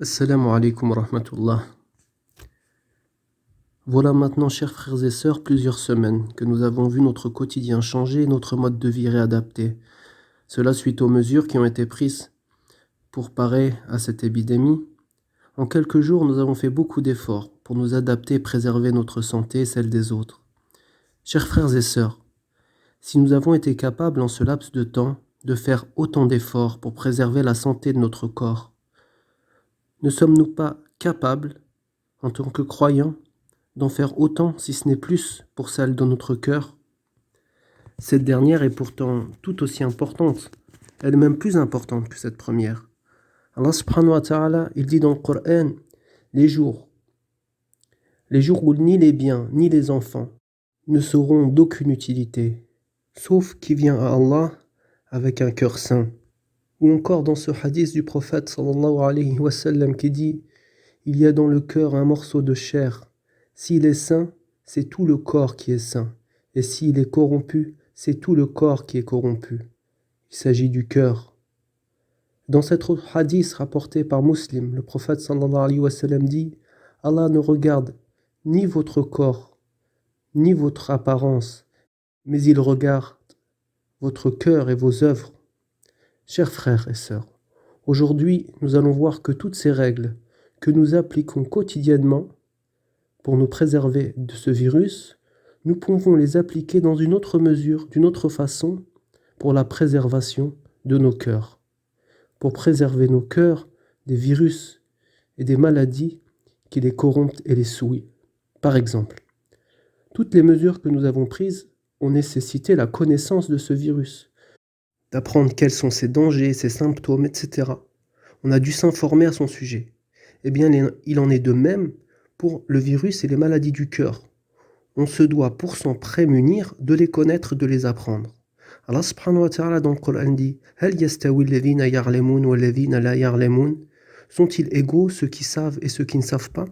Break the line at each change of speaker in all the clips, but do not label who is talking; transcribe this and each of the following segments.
Assalamu alaikum wa rahmatullah. Voilà maintenant, chers frères et sœurs, plusieurs semaines que nous avons vu notre quotidien changer et notre mode de vie réadapté. Cela suite aux mesures qui ont été prises pour parer à cette épidémie. En quelques jours, nous avons fait beaucoup d'efforts pour nous adapter et préserver notre santé et celle des autres. Chers frères et sœurs, si nous avons été capables en ce laps de temps de faire autant d'efforts pour préserver la santé de notre corps, ne sommes-nous pas capables, en tant que croyants, d'en faire autant, si ce n'est plus, pour celle de notre cœur? Cette dernière est pourtant tout aussi importante. Elle est même plus importante que cette première. Allah subhanahu wa ta'ala, il dit dans le Coran, les jours où ni les biens ni les enfants ne seront d'aucune utilité, sauf qui vient à Allah avec un cœur sain. Ou encore dans ce hadith du prophète sallallahu alayhi wa sallam qui dit, il y a dans le cœur un morceau de chair. S'il est sain, c'est tout le corps qui est sain. Et s'il est corrompu, c'est tout le corps qui est corrompu. Il s'agit du cœur. Dans cet autre hadith rapporté par Muslim, le prophète sallallahu alayhi wa sallam dit, Allah ne regarde ni votre corps, ni votre apparence, mais il regarde votre cœur et vos œuvres. Chers frères et sœurs, aujourd'hui, nous allons voir que toutes ces règles que nous appliquons quotidiennement pour nous préserver de ce virus, nous pouvons les appliquer dans une autre mesure, d'une autre façon, pour la préservation de nos cœurs. Pour préserver nos cœurs des virus et des maladies qui les corrompent et les souillent. Par exemple, toutes les mesures que nous avons prises ont nécessité la connaissance de ce virus, d'apprendre quels sont ses dangers, ses symptômes, etc. On a dû s'informer à son sujet. Eh bien, il en est de même pour le virus et les maladies du cœur. On se doit, pour s'en prémunir, de les connaître, de les apprendre. Allah subhanahu wa ta'ala dans le Coran dit « Hal yastawi alladhina ya'lamun wa alladhina la ya'lamun » Sont-ils égaux ceux qui savent et ceux qui ne savent pas?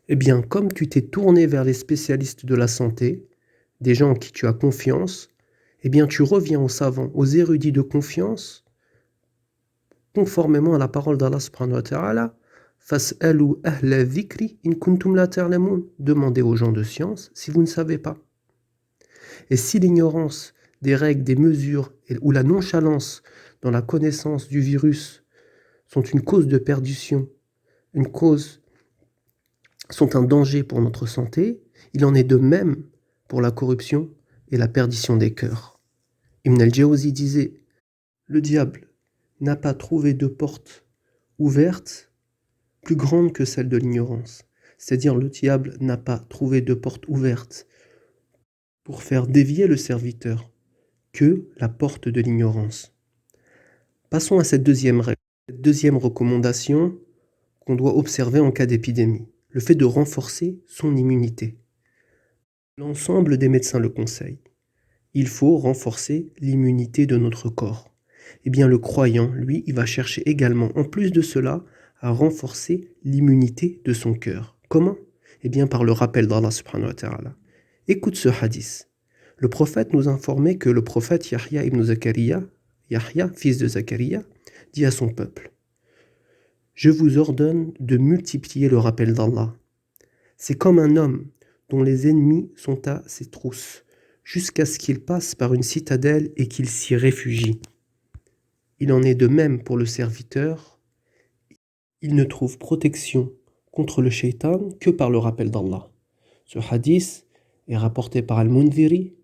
Eh bien, comme tu t'es tourné vers les spécialistes de la santé, des gens en qui tu as confiance, eh bien tu reviens aux savants, aux érudits de confiance, conformément à la parole d'Allah subhanahu wa ta'ala, Fas'alu ahla dhikri in kuntum la ta'lamun. Demandez aux gens de science si vous ne savez pas. Et si l'ignorance des règles, des mesures ou la nonchalance dans la connaissance du virus sont une cause de perdition, sont un danger pour notre santé, il en est de même pour la corruption et la perdition des cœurs. Ibn al-Jawzi disait, le diable n'a pas trouvé de porte ouverte plus grande que celle de l'ignorance. C'est-à-dire le diable n'a pas trouvé de porte ouverte pour faire dévier le serviteur que la porte de l'ignorance. Passons à cette deuxième règle, cette deuxième recommandation qu'on doit observer en cas d'épidémie, le fait de renforcer son immunité. L'ensemble des médecins le conseillent. Il faut renforcer l'immunité de notre corps. Eh bien le croyant, lui, il va chercher également, en plus de cela, à renforcer l'immunité de son cœur. Comment? Eh bien par le rappel d'Allah subhanahu wa ta'ala. Écoute ce hadith. Le prophète nous informait que le prophète Yahya ibn Zakariya, Yahya, fils de Zakariya, dit à son peuple, « Je vous ordonne de multiplier le rappel d'Allah. C'est comme un homme dont les ennemis sont à ses trousses, jusqu'à ce qu'il passe par une citadelle et qu'il s'y réfugie. Il en est de même pour le serviteur. Il ne trouve protection contre le shaitan que par le rappel d'Allah. » Ce hadith est rapporté par Al-Mundhiri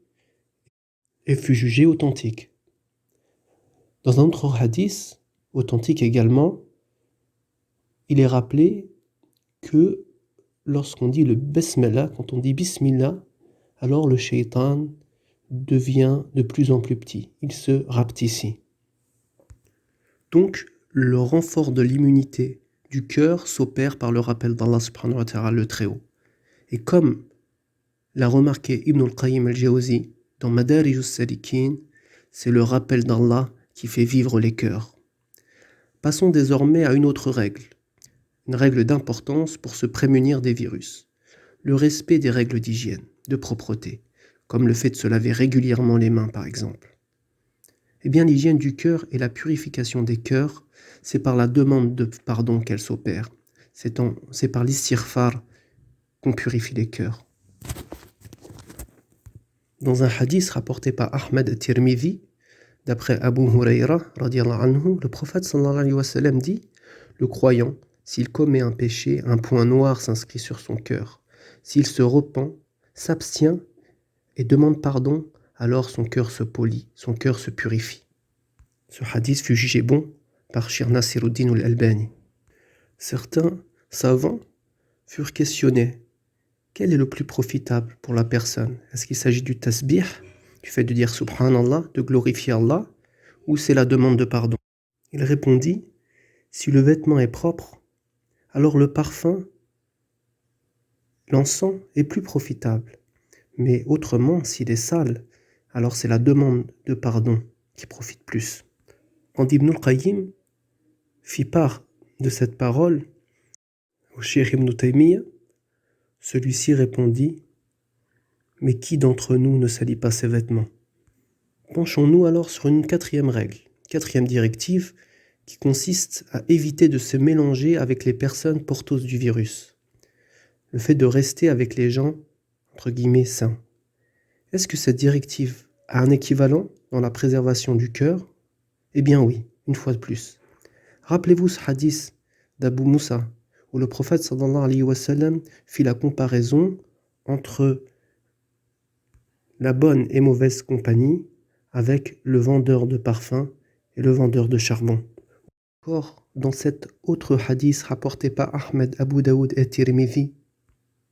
et fut jugé authentique. Dans un autre hadith, authentique également, il est rappelé que lorsqu'on dit le Bismillah, quand on dit Bismillah, alors le shaitan devient de plus en plus petit. Il se rapetit. Donc, le renfort de l'immunité du cœur s'opère par le rappel d'Allah subhanahu wa ta'ala le Très-Haut. Et comme l'a remarqué Ibn al-Qayyim al-Jawzi dans Madarij as-Salikin, c'est le rappel d'Allah qui fait vivre les cœurs. Passons désormais à une autre règle, une règle d'importance pour se prémunir des virus. Le respect des règles d'hygiène, de propreté, comme le fait de se laver régulièrement les mains par exemple. Eh bien, l'hygiène du cœur et la purification des cœurs, c'est par la demande de pardon qu'elle s'opère. C'est par l'istighfar qu'on purifie les cœurs. Dans un hadith rapporté par Ahmed al-Tirmidhi, d'après Abu Huraira, radiallahu anhu, le prophète sallallahu alayhi wa sallam dit « Le croyant, s'il commet un péché, un point noir s'inscrit sur son cœur. S'il se repent, s'abstient et demande pardon, alors son cœur se polit, son cœur se purifie. » Ce hadith fut jugé bon par Shir Nasiruddin al-Albani. Certains savants furent questionnés. Quel est le plus profitable pour la personne? Est-ce qu'il s'agit du tasbih, du fait de dire Subhanallah, de glorifier Allah, ou c'est la demande de pardon? Il répondit, si le vêtement est propre, alors le parfum, l'encens est plus profitable. Mais autrement, s'il est sale, alors c'est la demande de pardon qui profite plus. Quand Ibn al-Qayyim fit part de cette parole au Cheikh Ibn Taymiyyah, celui-ci répondit « Mais qui d'entre nous ne salit pas ses vêtements ?» Penchons-nous alors sur une quatrième règle, quatrième directive, qui consiste à éviter de se mélanger avec les personnes porteuses du virus. Le fait de rester avec les gens, entre guillemets, sains. Est-ce que cette directive a un équivalent dans la préservation du cœur? Eh bien oui, une fois de plus. Rappelez-vous ce hadith d'Abu Moussa, où le prophète sallallahu alayhi wa sallam fit la comparaison entre la bonne et mauvaise compagnie avec le vendeur de parfum et le vendeur de charbon. Encore dans cet autre hadith rapporté par Ahmed, Abu Daoud et Tirmidhi,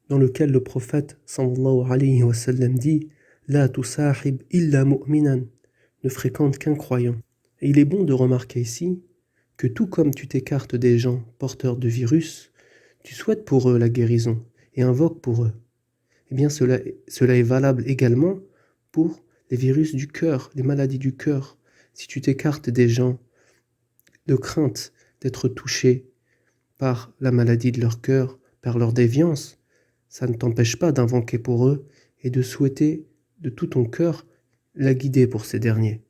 dans lequel le prophète sallallahu alayhi wa sallam dit « La tusahib illa mu'minan » ne fréquente qu'un croyant. Et il est bon de remarquer ici que tout comme tu t'écartes des gens porteurs de virus, tu souhaites pour eux la guérison et invoques pour eux. Eh bien cela est valable également pour les virus du cœur, les maladies du cœur. Si tu t'écartes des gens de crainte d'être touchés par la maladie de leur cœur, par leur déviance, ça ne t'empêche pas d'invoquer pour eux et de souhaiter de tout ton cœur la guider pour ces derniers.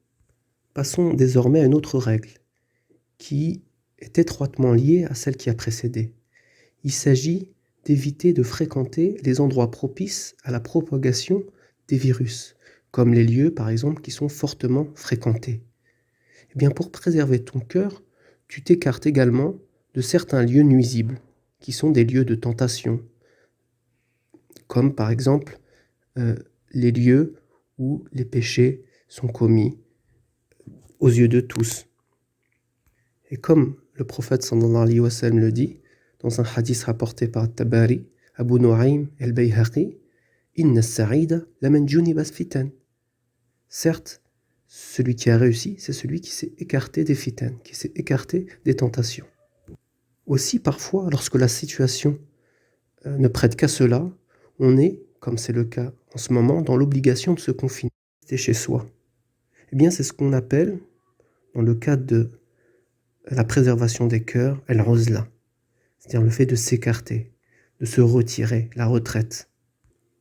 Passons désormais à une autre règle qui est étroitement liée à celle qui a précédé. Il s'agit d'éviter de fréquenter les endroits propices à la propagation des virus, comme les lieux par exemple qui sont fortement fréquentés. Eh bien pour préserver ton cœur, tu t'écartes également de certains lieux nuisibles, qui sont des lieux de tentation, comme par exemple les lieux où les péchés sont commis aux yeux de tous. Et comme le prophète sallallahu alayhi wa sallam le dit, dans un hadith rapporté par Tabari, Abu Nu'aym al-Bayhaqi, « Inna as-sa'ida laman juniba as-fitan » Certes, celui qui a réussi, c'est celui qui s'est écarté des fitan, qui s'est écarté des tentations. Aussi, parfois, lorsque la situation ne prête qu'à cela, on est, comme c'est le cas en ce moment, dans l'obligation de se confiner, de rester chez soi. Eh bien, c'est ce qu'on appelle, dans le cadre de la préservation des cœurs, al-uzla, c'est-à-dire le fait de s'écarter, de se retirer, la retraite.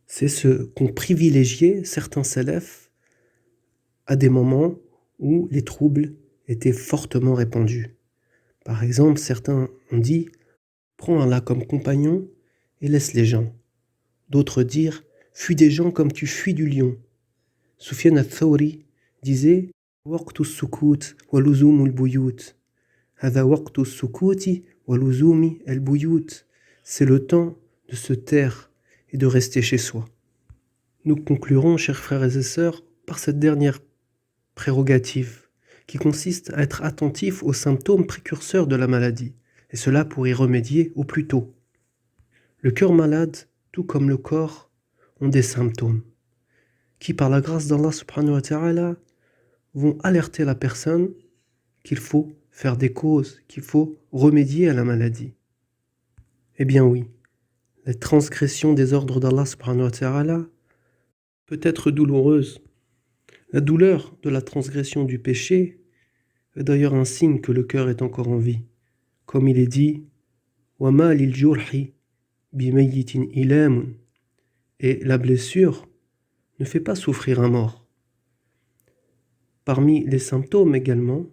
C'est ce qu'ont privilégié certains salafs à des moments où les troubles étaient fortement répandus. Par exemple, certains ont dit « Prends Allah comme compagnon et laisse les gens ». D'autres dirent « Fuis des gens comme tu fuis du lion ». Soufiane al-Thawri disait « Waqtu sukut wa luzum al-buyut ». Hada waqtu sukuti wa luzumi al-buyut. C'est le temps de se taire et de rester chez soi. Nous conclurons, chers frères et sœurs, par cette dernière prérogative qui consiste à être attentif aux symptômes précurseurs de la maladie, et cela pour y remédier au plus tôt. Le cœur malade, tout comme le corps, ont des symptômes qui, par la grâce d'Allah subhanahu wa ta'ala, vont alerter la personne qu'il faut faire des causes, qu'il faut remédier à la maladie. Eh bien oui, la transgression des ordres d'Allah subhanahu wa ta'ala peut être douloureuse. La douleur de la transgression du péché est d'ailleurs un signe que le cœur est encore en vie. Comme il est dit, وَمَا لِلْجُرْحِ بِمَيِّتٍ إِلَامٌ. Et la blessure ne fait pas souffrir un mort. Parmi les symptômes également,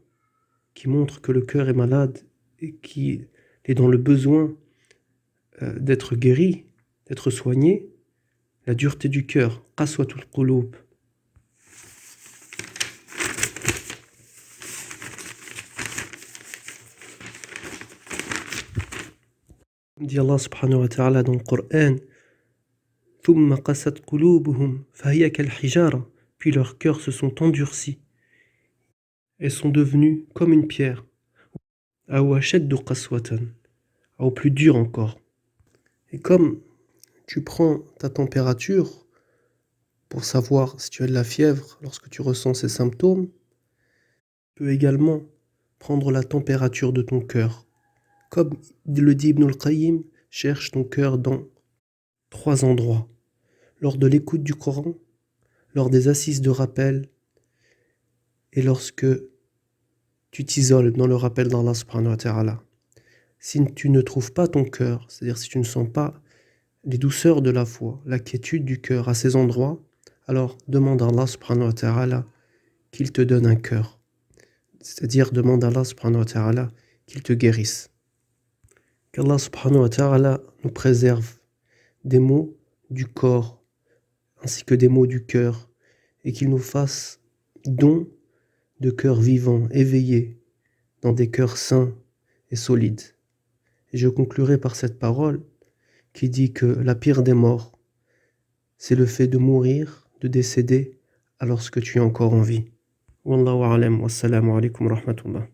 qui montrent que le cœur est malade et qui est dans le besoin d'être guéri, d'être soigné, la dureté du cœur, qaswatul qulub. Dit Allah subhanahu wa ta'ala dans le Coran, thumma qasat qulubuhum fahiya kal hijara, puis leurs cœurs se sont endurcis et sont devenus comme une pierre, aw ashaddu qaswatan, au plus dur encore. Et comme tu prends ta température pour savoir si tu as de la fièvre lorsque tu ressens ces symptômes, tu peux également prendre la température de ton cœur. Comme le dit Ibn al-Qayyim, cherche ton cœur dans 3 endroits. Lors de l'écoute du Coran, lors des assises de rappel et lorsque tu t'isoles dans le rappel d'Allah subhanahu wa ta'ala. Si tu ne trouves pas ton cœur, c'est-à-dire si tu ne sens pas les douceurs de la foi, la quiétude du cœur à ces endroits, alors demande à Allah subhanahu wa ta'ala qu'il te donne un cœur. C'est-à-dire demande à Allah subhanahu wa ta'ala qu'il te guérisse. Qu'Allah subhanahu wa ta'ala nous préserve des maux du corps ainsi que des maux du cœur et qu'il nous fasse don de cœurs vivants, éveillés, dans des cœurs sains et solides. Et je conclurai par cette parole qui dit que la pire des morts, c'est le fait de mourir, de décéder, alors que tu es encore en vie. Wallahu a'lam, wassalamu alaikum wa rahmatullah.